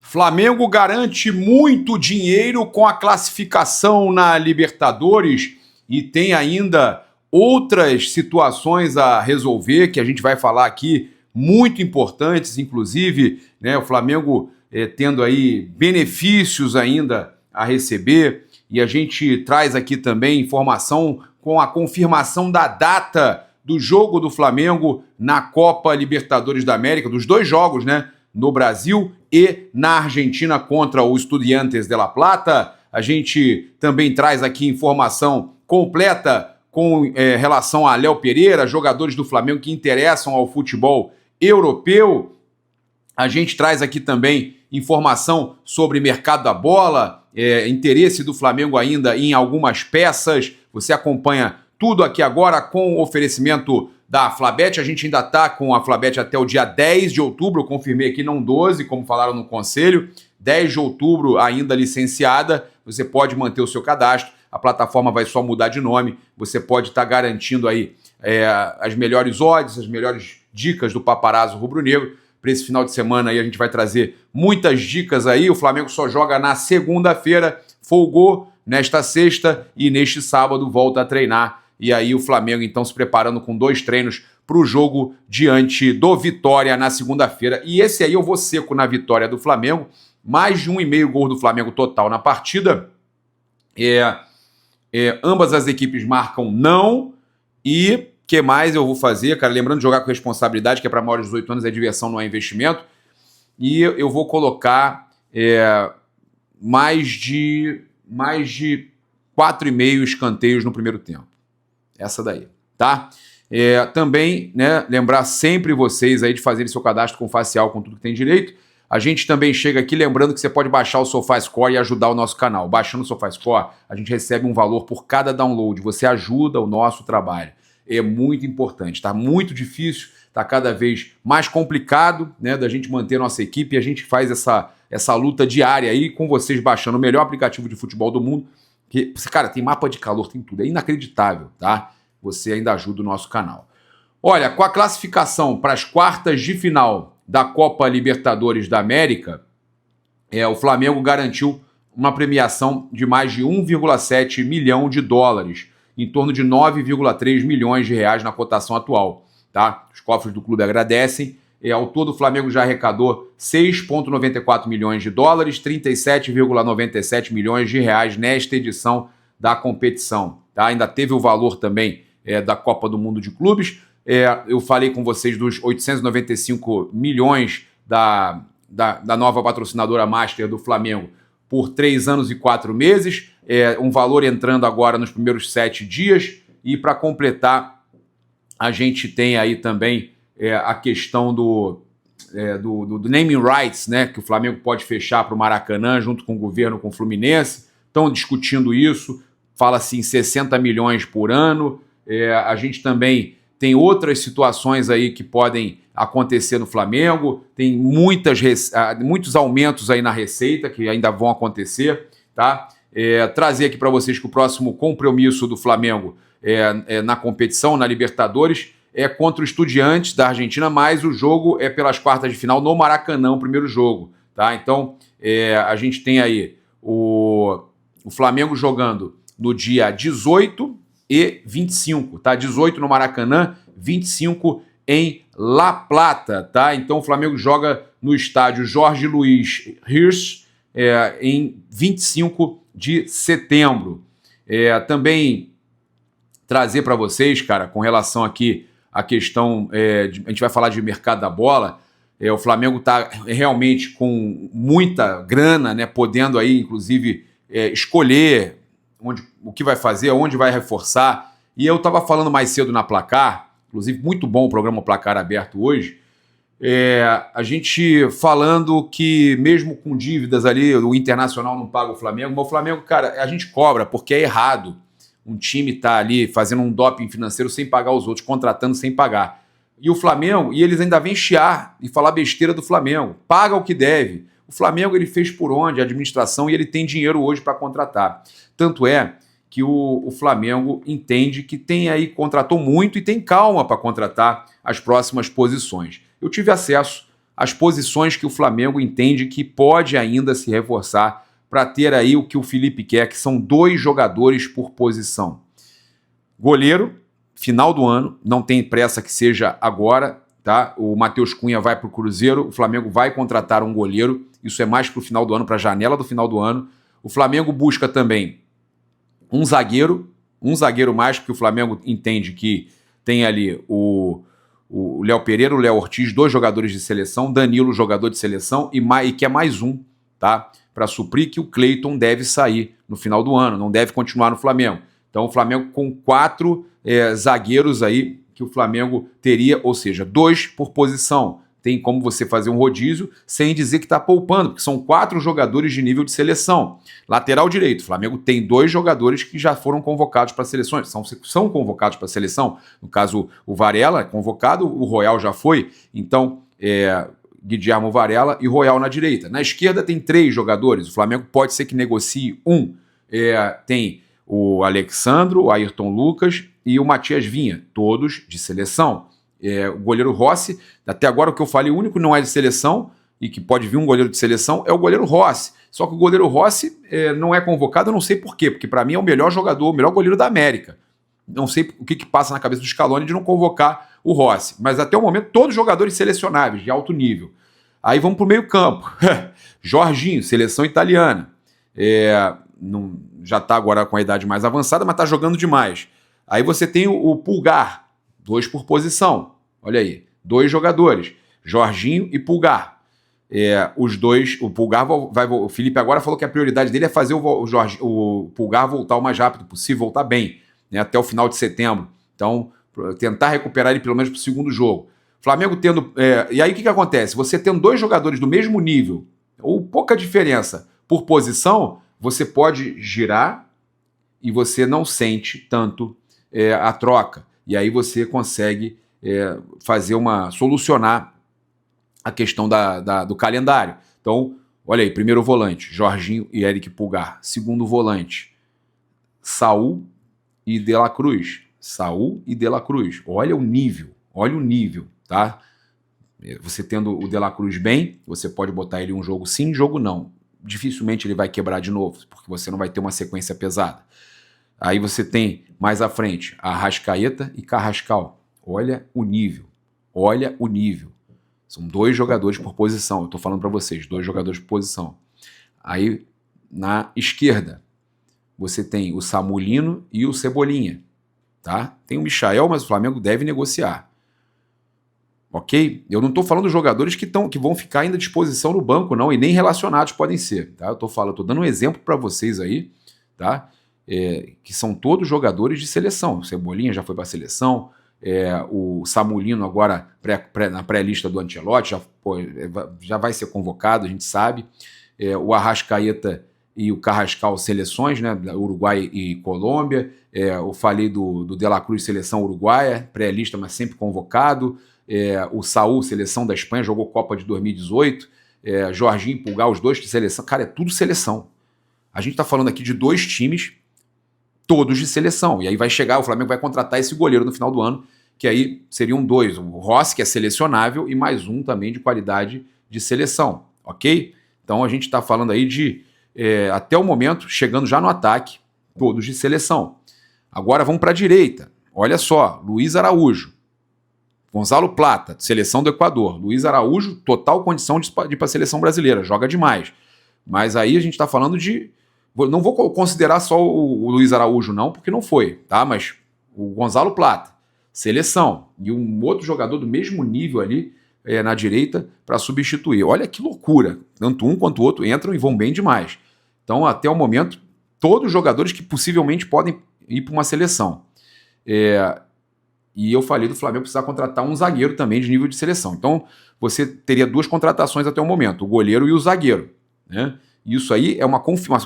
Flamengo garante muito dinheiro com a classificação na Libertadores e tem ainda outras situações a resolver que a gente vai falar aqui, muito importantes, inclusive, né, o Flamengo tendo aí benefícios ainda a receber, e a gente traz aqui também informação com a confirmação da data do jogo do Flamengo na Copa Libertadores da América, dos dois jogos, né? No Brasil e na Argentina contra o Estudiantes de La Plata. A gente também traz aqui informação completa com relação a Léo Pereira, jogadores do Flamengo que interessam ao futebol europeu. A gente traz aqui também informação sobre mercado da bola, interesse do Flamengo ainda em algumas peças. Você acompanha tudo aqui agora com o oferecimento da Flabet. A gente ainda está com a Flabet até o dia 10 de outubro, eu confirmei aqui, não 12, como falaram no conselho, 10 de outubro ainda licenciada, você pode manter o seu cadastro, a plataforma vai só mudar de nome, você pode estar garantindo aí as melhores odds, as melhores dicas do paparazzo rubro-negro. Para esse final de semana aí a gente vai trazer muitas dicas aí, o Flamengo só joga na segunda-feira, folgou nesta sexta e neste sábado volta a treinar. E aí o Flamengo, então, se preparando com 2 treinos para o jogo diante do Vitória na segunda-feira. E esse aí eu vou seco na vitória do Flamengo. Mais de 1,5 gol do Flamengo total na partida. Ambas as equipes marcam não. E o que mais eu vou fazer, cara? Lembrando de jogar com responsabilidade, que é para maiores de 18 anos, é diversão, não é investimento. E eu vou colocar mais de 4,5 escanteios no primeiro tempo. Essa daí, tá? Também, né, lembrar sempre vocês aí de fazerem seu cadastro com facial, com tudo que tem direito. A gente também chega aqui lembrando que você pode baixar o SofaScore e ajudar o nosso canal. Baixando o SofaScore, a gente recebe um valor por cada download. Você ajuda o nosso trabalho. É muito importante, tá muito difícil, tá cada vez mais complicado, né, da gente manter nossa equipe, e a gente faz essa luta diária aí com vocês baixando o melhor aplicativo de futebol do mundo. Que, cara, tem mapa de calor, tem tudo. É inacreditável, tá? Você ainda ajuda o nosso canal. Olha, com a classificação para as quartas de final da Copa Libertadores da América, o Flamengo garantiu uma premiação de mais de 1,7 milhão de dólares, em torno de 9,3 milhões de reais na cotação atual, tá? Os cofres do clube agradecem. Ao todo, o Flamengo já arrecadou 6,94 milhões de dólares, 37,97 milhões de reais nesta edição da competição. Tá? Ainda teve o valor também da Copa do Mundo de Clubes. Eu falei com vocês dos 895 milhões da nova patrocinadora Master do Flamengo por 3 anos e 4 meses. Um valor entrando agora nos primeiros 7 dias. E para completar, a gente tem aí também a questão do naming rights, né, que o Flamengo pode fechar para o Maracanã junto com o governo, com o Fluminense. Estão discutindo isso, fala-se em 60 milhões por ano. A gente também tem outras situações aí que podem acontecer no Flamengo, tem muitos aumentos aí na receita que ainda vão acontecer, tá? Trazer aqui para vocês que o próximo compromisso do Flamengo na competição, na Libertadores, é contra o Estudiantes da Argentina, mas o jogo é pelas quartas de final no Maracanã, o primeiro jogo, tá? Então, a gente tem aí o Flamengo jogando no dia 18 e 25, tá? 18 no Maracanã, 25 em La Plata, tá? Então, o Flamengo joga no estádio Jorge Luiz Hirsch em 25 de setembro. Também trazer para vocês, cara, com relação aqui a questão, a gente vai falar de mercado da bola, o Flamengo está realmente com muita grana, né, podendo aí, inclusive, escolher o que vai fazer, onde vai reforçar. E eu estava falando mais cedo na Placar, inclusive muito bom o programa Placar Aberto hoje, a gente falando que mesmo com dívidas ali, o Internacional não paga o Flamengo, mas o Flamengo, cara, a gente cobra porque é errado um time tá ali fazendo um doping financeiro sem pagar os outros, contratando sem pagar. E o Flamengo, e eles ainda vêm chiar e falar besteira do Flamengo. Paga o que deve. O Flamengo, ele fez por onde? A administração, e ele tem dinheiro hoje para contratar. Tanto é que o Flamengo entende que tem aí, contratou muito e tem calma para contratar as próximas posições. Eu tive acesso as posições que o Flamengo entende que pode ainda se reforçar para ter aí o que o Felipe quer, que são 2 jogadores por posição. Goleiro, final do ano, não tem pressa que seja agora, tá? O Matheus Cunha vai para o Cruzeiro, o Flamengo vai contratar um goleiro, isso é mais para o final do ano, para a janela do final do ano. O Flamengo busca também um zagueiro mais, porque o Flamengo entende que tem ali o Léo Pereira, o Léo Ortiz, 2 jogadores de seleção, Danilo, jogador de seleção, e quer mais um, tá? Para suprir que o Cleiton deve sair no final do ano, não deve continuar no Flamengo. Então o Flamengo com 4 zagueiros aí que o Flamengo teria, ou seja, 2 por posição. Tem como você fazer um rodízio sem dizer que está poupando, porque são 4 jogadores de nível de seleção. Lateral direito, o Flamengo tem 2 jogadores que já foram convocados para seleções, são convocados para a seleção. No caso, o Varela é convocado, o Royal já foi, então Guilherme Varela e Royal na direita. Na esquerda tem 3 jogadores, o Flamengo pode ser que negocie um. Tem o Alexandro, o Ayrton Lucas e o Matias Vinha, todos de seleção. O goleiro Rossi, até agora o que eu falei, o único que não é de seleção e que pode vir um goleiro de seleção é o goleiro Rossi. Só que o goleiro Rossi não é convocado, eu não sei por quê, porque para mim é o melhor jogador, o melhor goleiro da América. Não sei o que passa na cabeça do Scaloni de não convocar o Rossi, mas até o momento todos jogadores selecionáveis, de alto nível. Aí vamos para o meio campo. Jorginho, seleção italiana. Já está agora com a idade mais avançada, mas está jogando demais. Aí você tem o Pulgar, 2 por posição. Olha aí, 2 jogadores, Jorginho e Pulgar. Os 2, o Pulgar o Felipe agora falou que a prioridade dele é fazer o Pulgar voltar o mais rápido possível, voltar bem, né, até o final de setembro. Então, tentar recuperar ele pelo menos para o segundo jogo. Flamengo tendo... e aí o que acontece? Você tendo 2 jogadores do mesmo nível, ou pouca diferença por posição, você pode girar e você não sente tanto a troca. E aí você consegue solucionar a questão do calendário. Então, olha aí, primeiro volante, Jorginho e Eric Pulgar. Segundo volante, Saul e De La Cruz. Saul e De La Cruz. Olha o nível, tá? Você tendo o De La Cruz bem, você pode botar ele em um jogo sim, jogo não. Dificilmente ele vai quebrar de novo, porque você não vai ter uma sequência pesada. Aí você tem, mais à frente, Arrascaeta e Carrascal. Olha o nível. São 2 jogadores por posição. Eu estou falando para vocês, 2 jogadores por posição. Aí, na esquerda, você tem o Samulino e o Cebolinha. Tá? Tem o Michael, mas o Flamengo deve negociar. Ok? Eu não estou falando dos jogadores que vão ficar ainda à disposição no banco, não, e nem relacionados podem ser. Tá? Eu estou dando um exemplo para vocês aí, tá? Que são todos jogadores de seleção. O Cebolinha já foi para a seleção, o Samulino agora na pré-lista do Ancelotti já vai ser convocado, a gente sabe. O Arrascaeta e o Carrascal seleções, né, Uruguai e Colômbia. Eu falei do De La Cruz, seleção uruguaia, pré-lista, mas sempre convocado. O Saul, seleção da Espanha, jogou Copa de 2018. Jorginho e Pulgar, os 2 de seleção. Cara, é tudo seleção. A gente está falando aqui de 2 times todos de seleção. E aí vai chegar, o Flamengo vai contratar esse goleiro no final do ano, que aí seriam 2. O Rossi, que é selecionável, e mais um também de qualidade de seleção. Ok? Então a gente está falando aí de, até o momento, chegando já no ataque, todos de seleção. Agora vamos para a direita. Olha só, Luiz Araújo. Gonzalo Plata, seleção do Equador. Luiz Araújo, total condição de ir para a seleção brasileira. Joga demais. Mas aí a gente está falando de... Não vou considerar só o Luiz Araújo, não, porque não foi, tá? Mas o Gonzalo Plata, seleção, e um outro jogador do mesmo nível ali na direita para substituir. Olha que loucura. Tanto um quanto o outro entram e vão bem demais. Então, até o momento, todos os jogadores que possivelmente podem ir para uma seleção. E eu falei do Flamengo precisar contratar um zagueiro também de nível de seleção. Então, você teria 2 contratações até o momento, o goleiro e o zagueiro, né? Isso aí é uma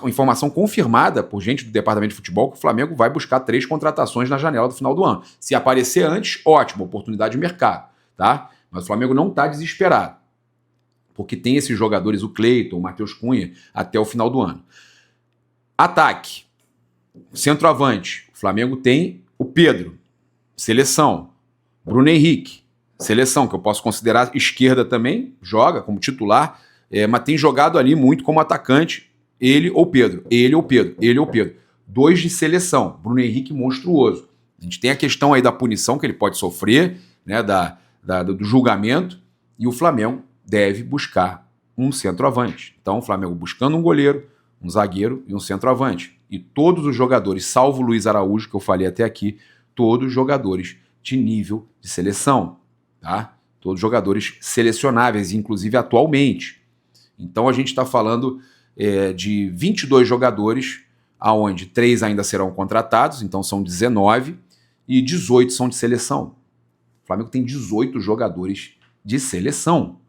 informação confirmada por gente do departamento de futebol que o Flamengo vai buscar 3 contratações na janela do final do ano. Se aparecer antes, ótimo, oportunidade de mercado, tá? Mas o Flamengo não está desesperado, porque tem esses jogadores, o Cleiton, o Matheus Cunha, até o final do ano. Ataque, centroavante, o Flamengo tem o Pedro, seleção, Bruno Henrique, seleção, que eu posso considerar esquerda também, joga como titular, mas tem jogado ali muito como atacante, ele ou Pedro. 2 de seleção, Bruno Henrique monstruoso. A gente tem a questão aí da punição que ele pode sofrer, né, do julgamento, e o Flamengo deve buscar um centroavante. Então o Flamengo buscando um goleiro, um zagueiro e um centroavante. E todos os jogadores, salvo o Luiz Araújo, que eu falei até aqui, todos jogadores de nível de seleção, tá? Todos jogadores selecionáveis, inclusive atualmente. Então a gente está falando de 22 jogadores, aonde 3 ainda serão contratados, então são 19, e 18 são de seleção. O Flamengo tem 18 jogadores de seleção.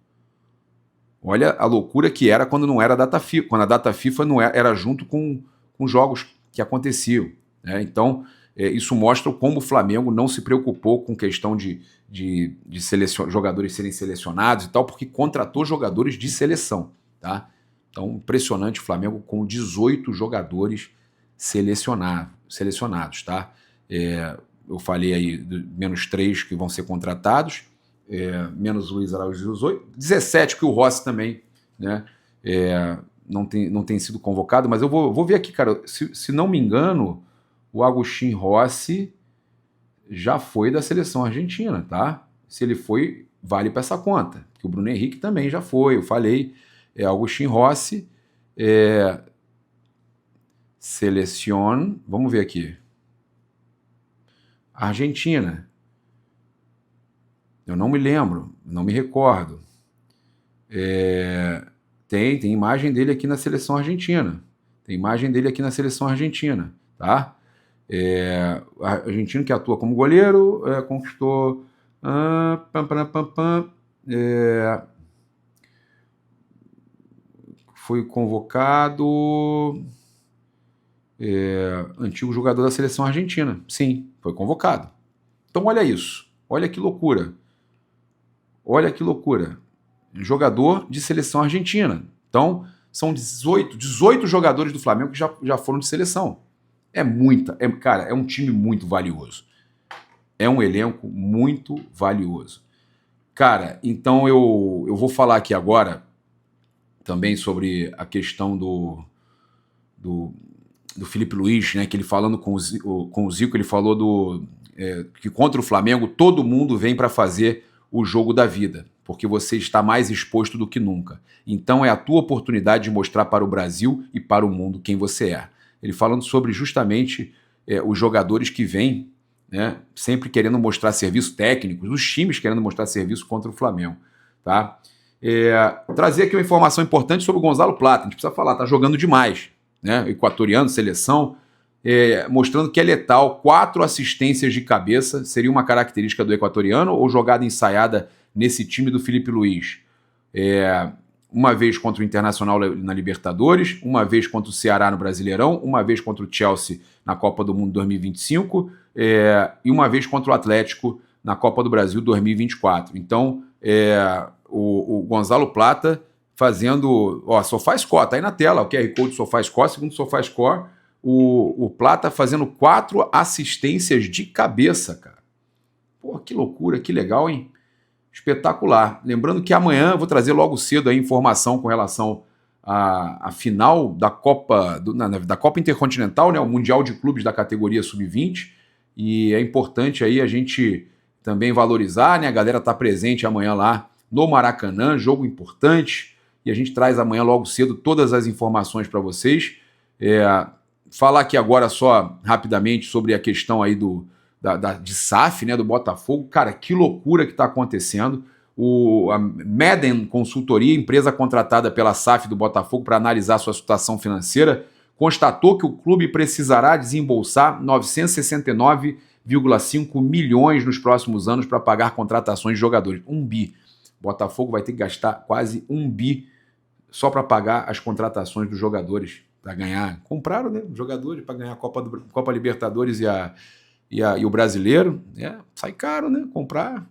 Olha a loucura que era quando não era a data FIFA, quando a data FIFA não era junto com jogos que aconteciam, né? Então, isso mostra como o Flamengo não se preocupou com questão de jogadores serem selecionados e tal, porque contratou jogadores de seleção, tá? Então, impressionante o Flamengo com 18 jogadores selecionados, tá? Eu falei aí menos 3 que vão ser contratados, menos o Luiz Araújo 18, 17 que o Rossi também, né? Não tem sido convocado, mas eu vou ver aqui, cara, se não me engano, o Agustin Rossi já foi da seleção argentina, tá? Se ele foi, vale para essa conta, que o Bruno Henrique também já foi, eu falei, Agustin Rossi, seleção, vamos ver aqui, Argentina, eu não me lembro, não me recordo, tem imagem dele aqui na seleção argentina, tá? Argentino que atua como goleiro, conquistou foi convocado, antigo jogador da seleção argentina, sim, foi convocado. Então olha isso, olha que loucura, jogador de seleção argentina. Então são 18 jogadores do Flamengo que já foram de seleção. Cara, é um time muito valioso. É um elenco muito valioso. Cara, então eu vou falar aqui agora também sobre a questão do Felipe Luiz, né? Que ele falando com o Zico, ele falou que contra o Flamengo todo mundo vem para fazer o jogo da vida, porque você está mais exposto do que nunca. Então é a tua oportunidade de mostrar para o Brasil e para o mundo quem você é. Ele falando sobre justamente os jogadores que vêm, né, sempre querendo mostrar serviço técnico, os times querendo mostrar serviço contra o Flamengo, tá? Trazer aqui uma informação importante sobre o Gonzalo Plata. A gente precisa falar, tá jogando demais, né? Equatoriano, seleção, mostrando que é letal. 4 assistências de cabeça seria uma característica do equatoriano ou jogada ensaiada nesse time do Felipe Luiz? Uma vez contra o Internacional na Libertadores, uma vez contra o Ceará no Brasileirão, uma vez contra o Chelsea na Copa do Mundo 2025 e uma vez contra o Atlético na Copa do Brasil 2024. Então, o Gonzalo Plata fazendo... SofaScore, tá aí na tela, o QR Code SofaScore, segundo o SofaScore, o Plata fazendo 4 assistências de cabeça, cara. Pô, que loucura, que legal, hein? Espetacular. Lembrando que amanhã eu vou trazer logo cedo a informação com relação à final da Copa Intercontinental, né, o Mundial de Clubes da categoria Sub-20, e é importante aí a gente também valorizar, né, a galera tá presente amanhã lá no Maracanã, jogo importante, e a gente traz amanhã logo cedo todas as informações para vocês. Falar aqui agora só rapidamente sobre a questão aí de SAF, né, do Botafogo. Cara, que loucura que está acontecendo. A Madden Consultoria, empresa contratada pela SAF do Botafogo para analisar sua situação financeira, constatou que o clube precisará desembolsar 969,5 milhões nos próximos anos para pagar contratações de jogadores. 1 bi. O Botafogo vai ter que gastar quase 1 bi só para pagar as contratações dos jogadores, para ganhar. Compraram, né, jogadores para ganhar a Copa Libertadores e o brasileiro, sai caro, né? Comprar.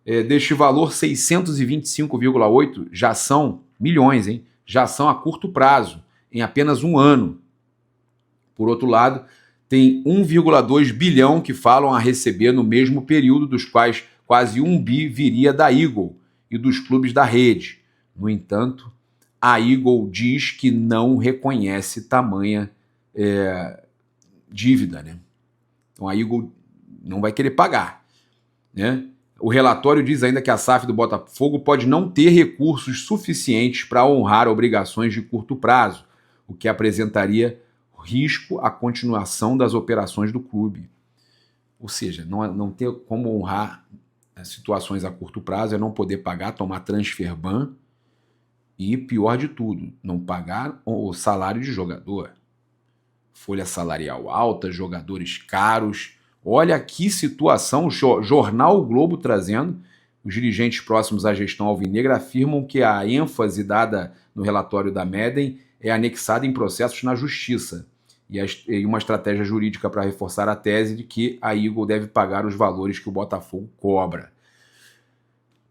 Deste valor, 625,8 já são milhões, hein? Já são a curto prazo, em apenas um ano. Por outro lado, tem 1,2 bilhão que falam a receber no mesmo período, dos quais quase 1 bi viria da Eagle e dos clubes da rede. No entanto, a Eagle diz que não reconhece tamanha dívida, né? Então a Eagle não vai querer pagar, né? O relatório diz ainda que a SAF do Botafogo pode não ter recursos suficientes para honrar obrigações de curto prazo, o que apresentaria risco à continuação das operações do clube. Ou seja, não ter como honrar situações a curto prazo é não poder pagar, tomar transfer ban e, pior de tudo, não pagar o salário de jogador. Folha salarial alta, jogadores caros. Olha que situação, o jornal o Globo trazendo. Os dirigentes próximos à gestão alvinegra afirmam que a ênfase dada no relatório da Meden é anexada em processos na justiça e uma estratégia jurídica para reforçar a tese de que a Eagle deve pagar os valores que o Botafogo cobra.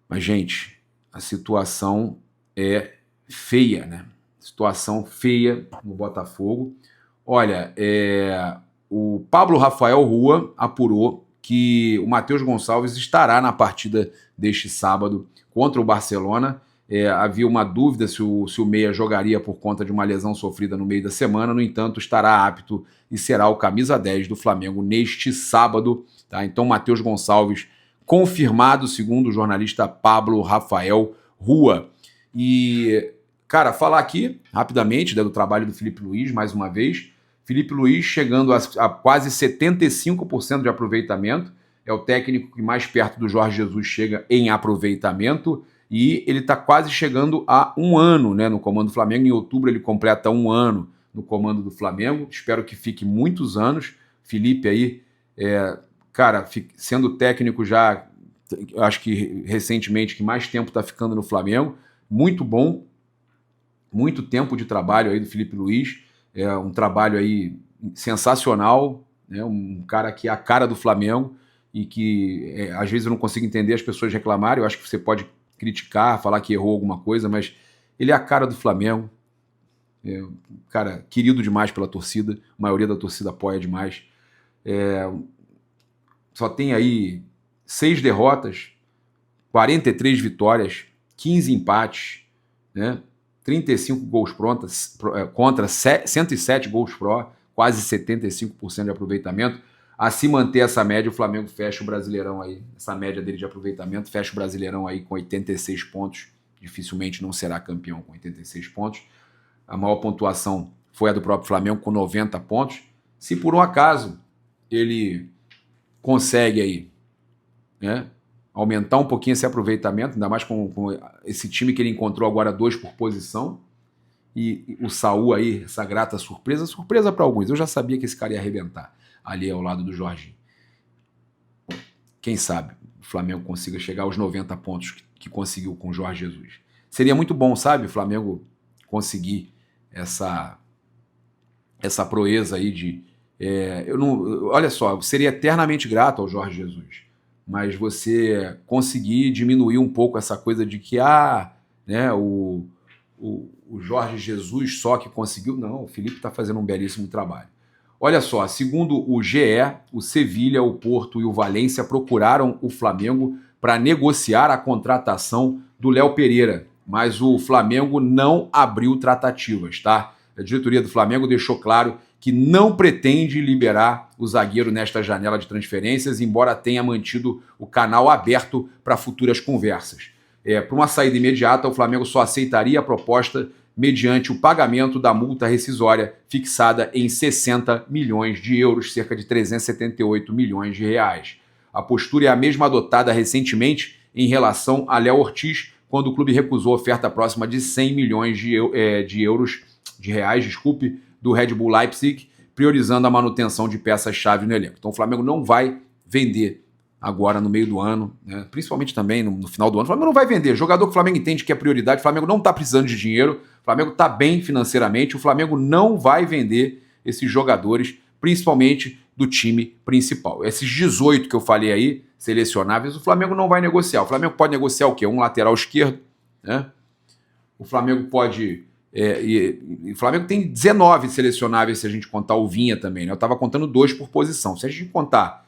Mas, gente, a situação é feia, né? Situação feia no Botafogo. Olha, o Pablo Rafael Rua apurou que o Matheus Gonçalves estará na partida deste sábado contra o Barcelona. Havia uma dúvida se o Meia jogaria por conta de uma lesão sofrida no meio da semana. No entanto, estará apto e será o camisa 10 do Flamengo neste sábado. Tá? Então, Matheus Gonçalves confirmado, segundo o jornalista Pablo Rafael Rua. E, cara, falar aqui rapidamente, né, do trabalho do Felipe Luiz, mais uma vez. Felipe Luiz chegando a quase 75% de aproveitamento. É o técnico que mais perto do Jorge Jesus chega em aproveitamento. E ele está quase chegando a 1 ano, né, no comando do Flamengo. Em outubro ele completa 1 ano no comando do Flamengo. Espero que fique muitos anos. Felipe aí, cara, sendo técnico já, acho que recentemente, que mais tempo está ficando no Flamengo. Muito bom. Muito tempo de trabalho aí do Felipe Luiz. Um trabalho aí sensacional, né? Um cara que é a cara do Flamengo e que às vezes eu não consigo entender as pessoas reclamarem. Eu acho que você pode criticar, falar que errou alguma coisa, mas ele é a cara do Flamengo. Cara, querido demais pela torcida, a maioria da torcida apoia demais. Só tem aí 6 derrotas, 43 vitórias, 15 empates, né? 35 gols contra 107 gols pró, quase 75% de aproveitamento. A se manter essa média, o Flamengo fecha o Brasileirão aí, essa média dele de aproveitamento, fecha o Brasileirão aí com 86 pontos, dificilmente não será campeão com 86 pontos. A maior pontuação foi a do próprio Flamengo, com 90 pontos. Se por um acaso ele consegue aí, né, aumentar um pouquinho esse aproveitamento, ainda mais com esse time que ele encontrou agora 2 por posição, e o Saúl aí, essa grata surpresa para alguns. Eu já sabia que esse cara ia arrebentar ali ao lado do Jorginho. Quem sabe o Flamengo consiga chegar aos 90 pontos que conseguiu com o Jorge Jesus. Seria muito bom, sabe, o Flamengo conseguir essa proeza aí de... olha só, seria eternamente grato ao Jorge Jesus, mas você conseguir diminuir um pouco essa coisa de que né, o Jorge Jesus só que conseguiu. Não, o Felipe está fazendo um belíssimo trabalho. Olha só, segundo o GE, o Sevilha, o Porto e o Valência procuraram o Flamengo para negociar a contratação do Léo Pereira, mas o Flamengo não abriu tratativas, tá? A diretoria do Flamengo deixou claro que não pretende liberar o zagueiro nesta janela de transferências, embora tenha mantido o canal aberto para futuras conversas. Para uma saída imediata, o Flamengo só aceitaria a proposta mediante o pagamento da multa rescisória fixada em 60 milhões de euros, cerca de 378 milhões de reais. A postura é a mesma adotada recentemente em relação a Léo Ortiz, quando o clube recusou a oferta próxima de 100 milhões de reais, do Red Bull Leipzig, priorizando a manutenção de peças-chave no elenco. Então o Flamengo não vai vender agora no meio do ano, né? Principalmente também no final do ano. O Flamengo não vai vender. Jogador que o Flamengo entende que é prioridade, o Flamengo não está precisando de dinheiro, o Flamengo está bem financeiramente, o Flamengo não vai vender esses jogadores, principalmente do time principal. Esses 18 que eu falei aí, selecionáveis, o Flamengo não vai negociar. O Flamengo pode negociar o quê? Um lateral esquerdo, né? O Flamengo pode... o Flamengo tem 19 selecionáveis se a gente contar o Vinha também, né? Eu estava contando 2 por posição. Se a gente contar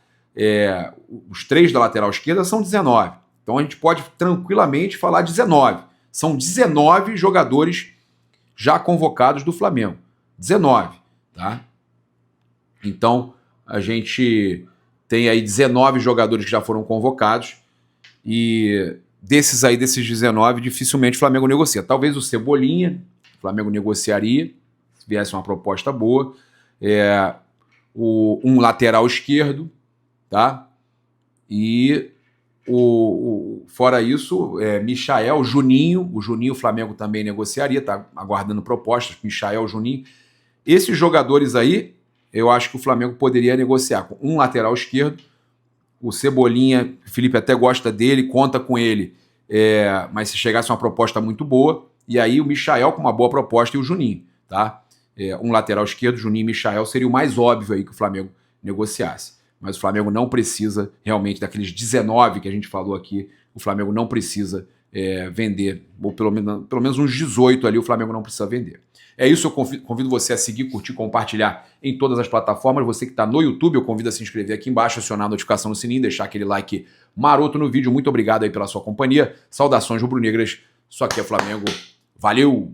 os 3 da lateral esquerda são 19. Então a gente pode tranquilamente falar 19. São 19 jogadores já convocados do Flamengo. 19, tá? Então a gente tem aí 19 jogadores que já foram convocados e desses 19, dificilmente o Flamengo negocia. Talvez o Cebolinha, o Flamengo negociaria, se viesse uma proposta boa. Um lateral esquerdo, tá? E fora isso, Michael, Juninho. O Juninho o Flamengo também negociaria, tá aguardando propostas. Michael, Juninho. Esses jogadores aí, eu acho que o Flamengo poderia negociar com um lateral esquerdo. O Cebolinha, o Felipe até gosta dele, conta com ele, mas se chegasse uma proposta muito boa, e aí o Michael com uma boa proposta e o Juninho, tá? Um lateral esquerdo, Juninho e Michael, seria o mais óbvio aí que o Flamengo negociasse. Mas o Flamengo não precisa realmente daqueles 19 que a gente falou aqui, o Flamengo não precisa vender, ou pelo menos uns 18 ali o Flamengo não precisa vender. É isso, eu convido você a seguir, curtir, compartilhar em todas as plataformas. Você que está no YouTube, eu convido a se inscrever aqui embaixo, acionar a notificação no sininho, deixar aquele like maroto no vídeo. Muito obrigado aí pela sua companhia. Saudações rubro-negras. Isso aqui é Flamengo. Valeu!